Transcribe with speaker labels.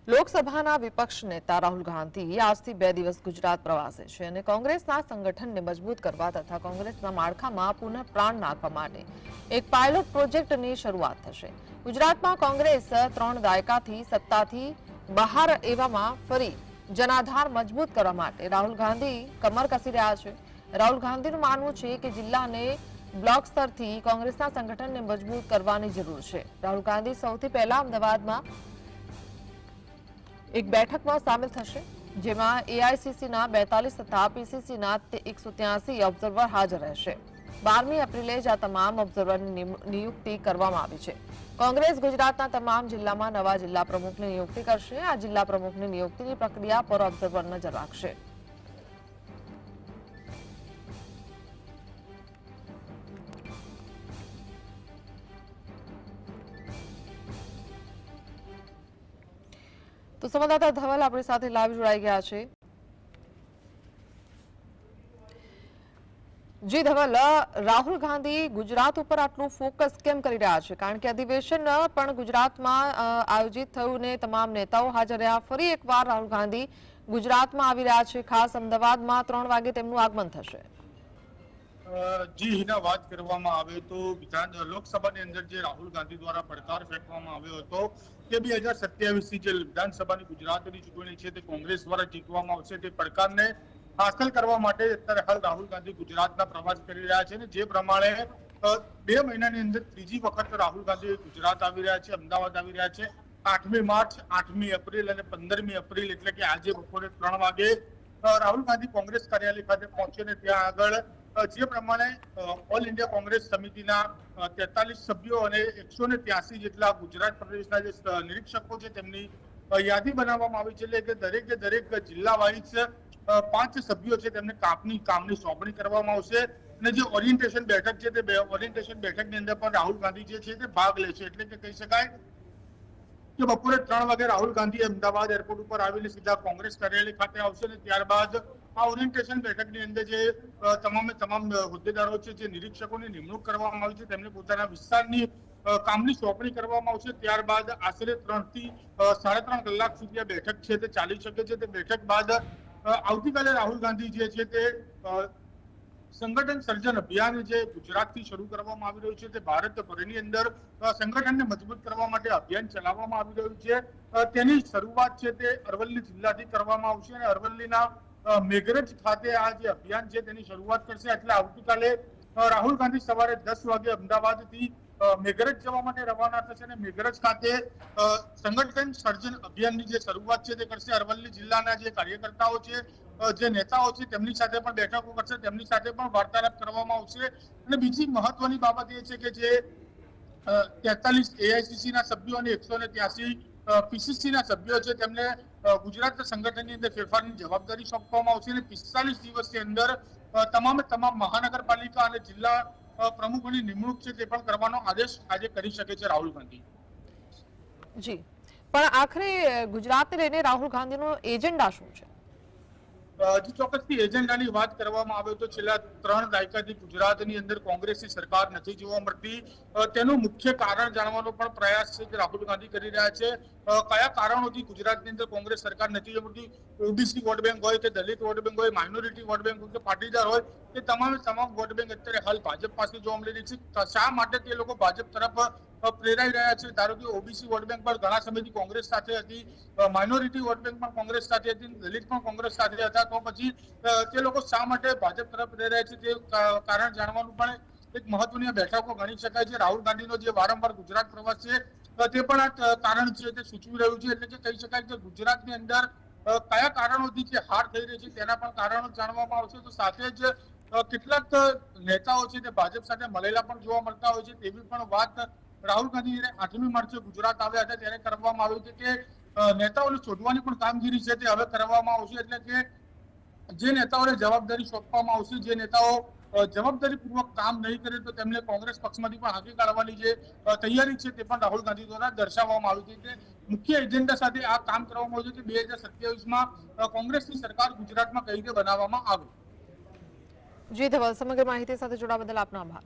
Speaker 1: લોકસભાના વિપક્ષ નેતા રાહુલ ગાંધી આજથી 2 દિવસ ગુજરાત પ્રવાસે છે અને કોંગ્રેસના સંગઠનને મજબૂત કરવા તથા કોંગ્રેસના માળખામાં પુનઃ પ્રાણ નાખવા માટે એક પાયલોટ પ્રોજેક્ટની શરૂઆત થશે। ગુજરાતમાં કોંગ્રેસ 3 દાયકાથી સત્તાથી બહાર એવામાં ફરી જનાધાર મજબૂત કરવા માટે રાહુલ ગાંધી કમર કસી રહ્યા છે। રાહુલ ગાંધીનું માનવું છે કે જિલ્લા અને બ્લોક સ્તરથી કોંગ્રેસના સંગઠનને મજબૂત કરવાની જરૂર છે। રાહુલ ગાંધી સૌથી પહેલા અમદાવાદમાં एक बैठक में शामिल थशे, जेमां एआईसीसी ना 42 तथा पीसीसी ना 183 ऑब्जर्वर हाजर रहेशे। 12મી એપ્રિલે જ આ તમામ ઓબ્ઝર્વરની નિયુક્તિ કરવામાં આવી છે। કોંગ્રેસ ગુજરાતના તમામ જિલ્લામાં નવા જિલ્લા પ્રમુખની નિયુક્તિ કરશે। આ જિલ્લા પ્રમુખની નિયુક્તિની પ્રક્રિયા પર ઓબ્ઝર્વર નજર રાખશે। तो संवाददाता धवल अपनी साथे लाइव जोड़ाई गया है। जी धवल, राहुल गांधी गुजरात पर आटलू फोकस केम करी रह्या छे? कारण के अधिवेशन पण गुजरात में आयोजित थयुं ने तमाम नेताओं हाजर रह्या। फरी एकवार राहुल गांधी गुजरात में आवी रह्या छे। खास अमदावाद में 3 वागे तेमनुं आगमन थशे।
Speaker 2: जी हिना बात કરવામાં આવે તો વિધાન લોકસભાની અંદર જે રાહુલ ગાંધી દ્વારા પડકાર ફેંકવામાં આવ્યો હતો કે 2027 ની જે વિધાનસભાની ગુજરાતની ચૂંટણી છે તે કોંગ્રેસ દ્વારા જીતવામાં આવશે તે પડકારને હાંસલ કરવા માટે અત્યારે હાલ રાહુલ ગાંધી ગુજરાતના પ્રવાસ કરી રહ્યા છે અને જે પ્રમાણે 2 મહિનાની અંદર ત્રીજી વખત રાહુલ ગાંધી ગુજરાત આવી રહ્યા છે, અમદાવાદ આવી રહ્યા છે। 8મી માર્ચ, 8મી એપ્રિલ અને 15મી એપ્રિલ એટલે કે આજે બપોરે 3 વાગે રાહુલ ગાંધી કોંગ્રેસ કાર્યાલય ખાતે પહોંચે ને ત્યાં આગળ જે પ્રમાણે ઓલ ઇન્ડિયા કોંગ્રેસ સમિતિના 43 સભ્યો અને 183 જેટલા ગુજરાત પ્રદેશના જે નિરીક્ષકો છે તેમની યાદી બનાવવામાં આવી છે। એટલે કે દરેક જિલ્લા વાઇઝ 5 સભ્યો છે તેમને કામની સોંપણી કરવામાં આવશે અને જે ઓરિએન્ટેશન બેઠક છે તે ઓરિએન્ટેશન બેઠકની અંદર પણ રાહુલ ગાંધી જે છે તે ભાગ લેશે। એટલે કે કહી શકાય કે બપોરે 3 વાગે રાહુલ ગાંધી અમદાવાદ એરપોર્ટ ઉપર આવીને સીધા કોંગ્રેસ કાર્યાલય ખાતે આવશે અને ત્યારબાદ આ ઓરિએન્ટેશન બેઠકની અંદર જે તમામ હોદ્દેદારો છે જે નિરીક્ષકોની નિમણૂક કરવામાં આવી છે તેમને પોતાના વિસ્તારની કામની સોંપણી કરવામાં આવશે। ત્યારબાદ આશરે 3 થી 3.5 કલાક સુધી આ બેઠક છે તે ચાલી શકે છે। તે બેઠક બાદ આવતીકાલે રાહુલ ગાંધી જે છે તે સંગઠન સર્જન અભિયાન જે ગુજરાતથી શરૂ કરવામાં આવી રહ્યું છે તે ભારતભરની અંદર સંગઠનને મજબૂત કરવા માટે અભિયાન ચલાવવામાં આવી રહ્યું છે। તેની શરૂઆત છે તે અરવલ્લી જિલ્લાથી કરવામાં આવશે અને અરવલ્લીના મેઘરજ ખાતે આ જે અભિયાન છે તેની શરૂઆત કરશે। એટલે આવતીકાલે રાહુલ ગાંધી સવારે 10 વાગે અમદાવાદથી મેઘરજ જવા માટે રવાના થશે અને મેઘરજ ખાતે સંગઠન સર્જન અભિયાનની જે શરૂઆત છે તે કરશે। અરવલ્લી જિલ્લાના જે કાર્યકર્તાઓ છે, જે નેતાઓ છે તેમની સાથે પણ બેઠકો કરશે, તેમની સાથે પણ વાર્તાલાપ કરવામાં આવશે। અને બીજી મહત્વની બાબત એ છે કે જે 43 એઆઈસીસી ના સભ્યો અને 183 પીસીસી ના સભ્યો છે તેમને ગુજરાત સંગઠનની અંદર ફેરફારની જવાબદારી સોંપવામાં આવશે અને 45 દિવસની અંદર તમામ મહાનગરપાલિકા અને જિલ્લા પ્રમુખોની નિમણૂક છે તે પણ કરવાનો આદેશ આજે કરી શકે છે રાહુલ ગાંધી।
Speaker 1: જી, પણ આખરે ગુજરાતને લઈને રાહુલ ગાંધીનો એજન્ડા શું છે?
Speaker 2: ચોક્કસથી એજન્ડાની વાત કરવામાં આવે તો છેલ્લા 3 દાયકાથી ગુજરાતની અંદર કોંગ્રેસની સરકાર નથી જોવા મળતી। તેનું મુખ્ય કારણ જાણવાનો પણ પ્રયાસ છે કે રાહુલ ગાંધી કરી રહ્યા છે। કયા કારણોથી ગુજરાતની અંદર કોંગ્રેસ સરકાર નથી જોવા મળતી? ઓબીસી વોટ બેંક હોય કે દલિત વોટ બેંક હોય, માઇનોરિટી વોટ બેંક હોય કે પાટીદાર હોય, તે તમામ વોટ બેંક અત્યારે હાલ ભાજપ પાસે જોવા મળી રહી છે। શા માટે તે લોકો ભાજપ તરફ પ્રેરાઈ રહ્યા છે? ધારો કે ઓબીસી વોટ બેંક પણ ઘણા સમયથી કોંગ્રેસ સાથે હતી, માઇનોરિટી વોટ બેંક પણ કોંગ્રેસ સાથે હતી, દલિત પણ કોંગ્રેસ સાથે હતા, તો પછી તે લોકો શા માટે ભાજપ તરફ પ્રેરાય છે તે કારણ જાણવાનું પણ એક મહત્વની બેઠકો ગણી શકાય છે। રાહુલ ગાંધીનો જે વારંવાર ગુજરાત પ્રવાસ છે તે પણ આ કારણ છે તે સૂચવી રહ્યું છે। એટલે કે કહી શકાય કે ગુજરાતની અંદર કયા કારણોથી જે હાર થઈ રહી છે તેના પણ કારણો જાણવામાં આવશે। તો સાથે જ કેટલાક નેતાઓ છે તે ભાજપ સાથે મળેલા પણ જોવા મળતા હોય છે તેવી પણ વાત રાહુલ ગાંધી 8મી માર્ચે ગુજરાત આવ્યા હતા ત્યારે કરવામાં આવી હતી કે નેતાઓને શોધવાની પણ કામગીરી છે તે હવે કરવામાં આવશે। એટલે કે જે નેતાઓને જવાબદારી સોંપવામાં આવશે, જે નેતાઓ જવાબદારીપૂર્વક કામ નહીં કરે તો તેમને કોંગ્રેસ પક્ષમાંથી પણ હાંકી કાઢવાની જે તૈયારી છે તે પણ રાહુલ ગાંધી દ્વારા દર્શાવવામાં આવી હતી કે મુખ્ય એજન્ડા સાથે આ કામ કરવામાં આવ્યું છે કે 2027માં કોંગ્રેસની સરકાર ગુજરાતમાં કઈ રીતે બનાવવામાં આવે।
Speaker 1: જી ધવલ, સમગ્ર માહિતી સાથે જોડાવા બદલ આપનો આભાર।